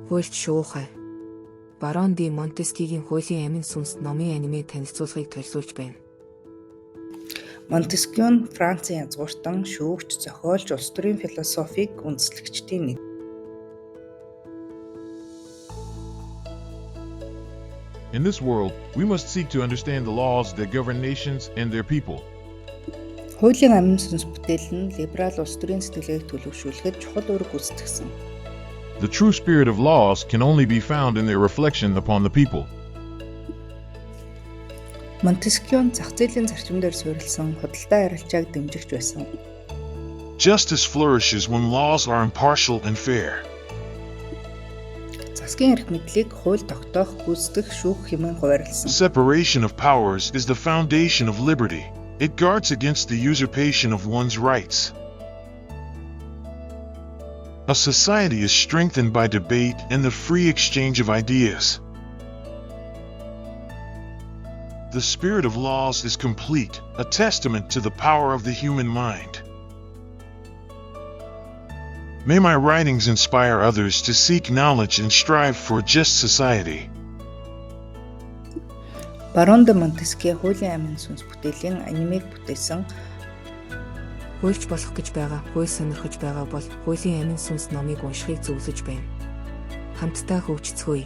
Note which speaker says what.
Speaker 1: Хуульч шуухай. Барон ди Монтескигийн хуулийн амин сүнс номын аниме танилцуулгыг төлөвлөж байна.
Speaker 2: Монтескью нь Францын язгууртан, шүүгч, зохиолч, улс төрийн философиг үндэслэгчдийн нэг.
Speaker 3: In this world, we must seek to understand the laws that govern nations and their people.
Speaker 2: Хуулийн амин сүнс бүтээл нь либерал улс төрийн сэтгэлгээг төлөвшүүлэхэд чухал үүрэг гүйцэтгэсэн.
Speaker 3: The true spirit of laws can only be found in their reflection upon the people.
Speaker 2: Монтескью нь зах зээлийн зарчимдаар суурилсан худалдаа арилжааг дэмжигч байсан.
Speaker 4: Justice flourishes when laws are impartial and fair.
Speaker 2: Засгийн эрх мэдлийг хууль тогтоох, гүйцэтгэх, шүүх хэмээн хуваарлсан.
Speaker 4: Separation of powers is the foundation of liberty. It guards against the usurpation of one's rights. A society is strengthened by debate and the free exchange of ideas. The spirit of laws is complete, a testament to the power of the human mind. May my writings inspire others to seek knowledge and strive for a just society.
Speaker 2: Барон де Монтескью хуулийн амин сүнс бүтээлийн анимыг бүтээсэн.
Speaker 1: Хуульч болох гэж байгаа, хууль сонирхож байгаа бол хуулийн амин сүнс номыг уншихыг зөвлөж байна. Хамтдаа хөгжицгөөе.